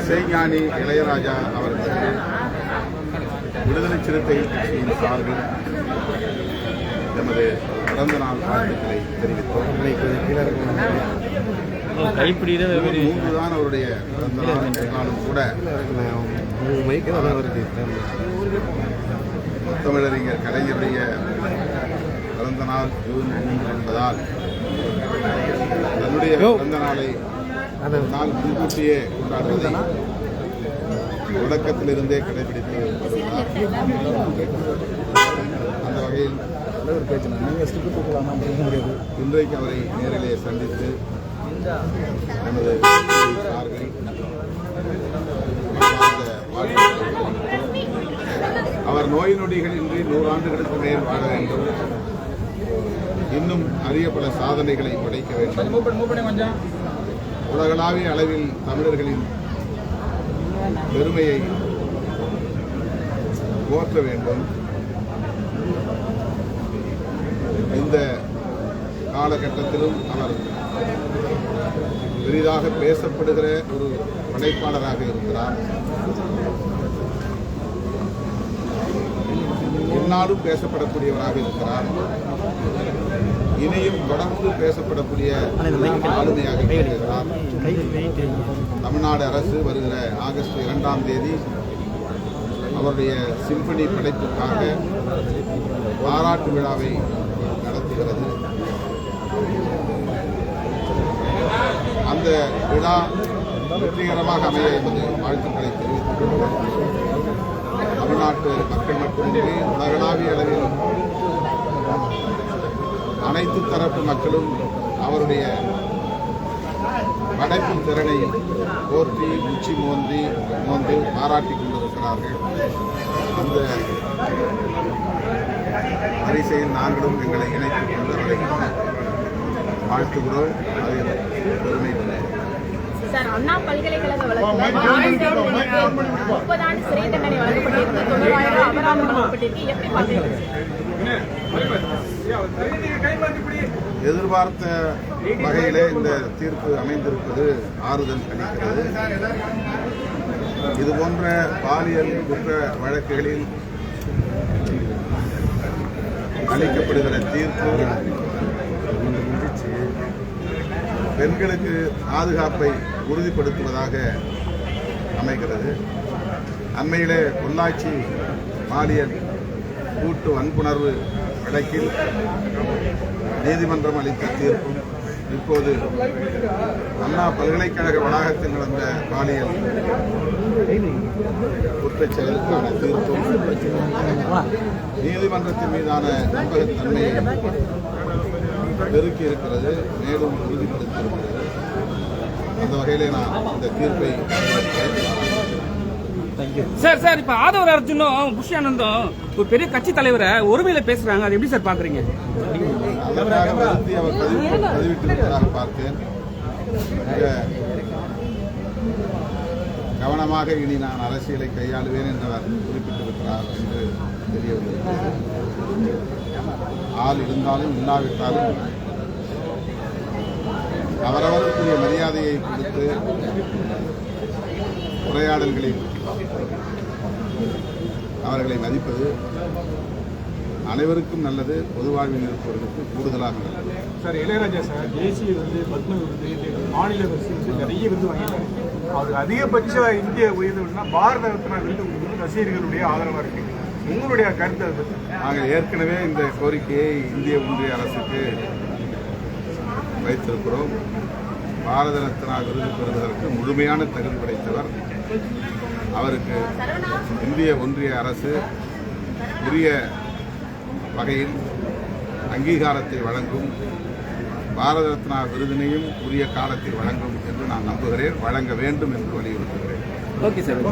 இசைஞானி இளையராஜா அவர்கள் விடுதலை சிறுத்தை கட்சியின் சார்பில் எமது பிறந்த நாள் வாழ்த்துக்களை தெரிவித்தோம். மூன்றுதான் அவருடைய பிறந்த நாள் என்றாலும் கூட முத்தமிழறிஞர் கலைஞருடைய பிறந்த நாள் ஜூன் 3 என்பதால் தன்னுடைய பிறந்த நாளை நாள் முன்கூட்டியே கொண்டாடுவதை தொடக்கத்திலிருந்தே கடைபிடித்து வருகிறார். அந்த வகையில் இன்றைக்கு அவரை நேரிலே சந்தித்து நமது சார்பில் அவர் நோய் நொடிகளின்றி 100 ஆண்டுகளுக்கு மேல் வாழ வேண்டும், இன்னும் அரிய பல சாதனைகளை படைக்க வேண்டும், உலகளாவிய அளவில் தமிழர்களின் பெருமையை போற்ற வேண்டும். இந்த காலகட்டத்திலும் அவர் பெரிதாக பேசப்படுகிற ஒரு படைப்பாளராக இருக்கிறார். எந்நாளும் பேசப்படக்கூடியவராக இருக்கிறார். இனியும் தொடர்ந்து பேசப்படக்கூடிய ஆளுமையாக இருக்கிறார். தமிழ்நாடு அரசு வருகிற ஆகஸ்ட் 2ஆம் தேதி அவருடைய சிம்பனி படைப்புக்காக பாராட்டு விழாவை நடத்துகிறது. அந்த விழா வெற்றிகரமாக அமைய என்பது வாழ்த்துக்களை தெரிவித்துக் தமிழ்நாட்டு மக்கள் மட்டுமின்றி உலகளாவிய அளவில் அனைத்து தரப்பு மக்களும் அவருடைய படைப்பு திறனை போற்றி உச்சி மோந்து பாராட்டிக் கொண்டிருக்கிறார்கள். அந்த வரிசையில் நாங்களும் எங்களை இணைத்துக் கொண்டு அவரை வாழ்த்துகிறோம். அதில் பெருமை சார், அண்ணா பல்கலைக்கழக வழக்கில் 30 ஆண்டு சிறை தண்டனை வழங்கப்பட்டிருக்கு, 90,000 அபராதம் வழங்கப்பட்டிருக்கு. எப்படி பார்க்கிறீங்க? எதிர்பார்த்த வகையிலே இந்த தீர்ப்பு அமைந்திருப்பது ஆறுதல் அளிக்கிறது. இதுபோன்ற பாலியல் குற்ற வழக்குகளில் அளிக்கப்படுகிற தீர்ப்பு பெண்களுக்கு பாதுகாப்பை உறுதிப்படுத்துவதாக அமைகிறது. அண்மையிலே பொள்ளாச்சி பாலியல் கூட்டு வன்புணர்வு வழக்கில் நீதிமன்றம் அளித்த தீர்ப்பும், இப்போது அண்ணா பல்கலைக்கழக வளாகத்தில் நடந்த பாலியல் குற்றச் செயலுக்கான தீர்ப்பும் நீதிமன்றத்தின் மீதான நம்பகத்தன்மையை பெருக்கி இருக்கிறது, மேலும் உறுதிப்படுத்தியிருக்கிறது. அந்த வகையிலே நான் இந்த தீர்ப்பை சார் இப்ப ஆதவ அர்ஜுனும் புஷி ஆனந்தும் ஒரு பெரிய கட்சி தலைவரை ஒருமையில பேசுறாங்க, அது எப்படி சார் பாக்குறீங்க? அதற்காக வருத்தி அவர் பதிவிட்டிருப்பதாக பார்த்தேன். கவனமாக இனி நான் அரசியலை கையாளுவேன் என்று அவர் குறிப்பிட்டிருக்கிறார் என்று தெரியவில்லை. ஆள் இருந்தாலும் இல்லாவிட்டாலும் அவரவருக்குரிய மரியாதையை கொடுத்து உரையாடல்களில் அவர்களை மதிப்பது அனைவருக்கும் நல்லது, பொது வாழ்வில் இருப்பவர்களுக்கு கூடுதலாக நல்லது. சார், இளையராஜா சார் தேசிய விருது, பத்ம விருது, மாநில விருது நிறைய விருது வாங்கிட்டார். அவருக்கு அதிகபட்ச இந்திய உயர்வுனா பாரத ரத்னா விருது ரசிகர்களுடைய ஆதரவாக இருக்கு. உங்களுடைய கருத்து அது? நாங்கள் ஏற்கனவே இந்த கோரிக்கையை இந்திய ஒன்றிய அரசுக்கு வைத்திருக்கிறோம். பாரத ரத்னா விருது பெறுவதற்கு முழுமையான தகுதி படைத்தவர். அவருக்கு இந்திய ஒன்றிய அரசு உரிய வகையில் அங்கீகாரத்தை வழங்கும், பாரத ரத்னா விருதினையும் உரிய காலத்தில் வழங்கும் என்று நான் நம்புகிறேன். வழங்க வேண்டும் என்று வலியுறுத்துகிறேன். Okay sir.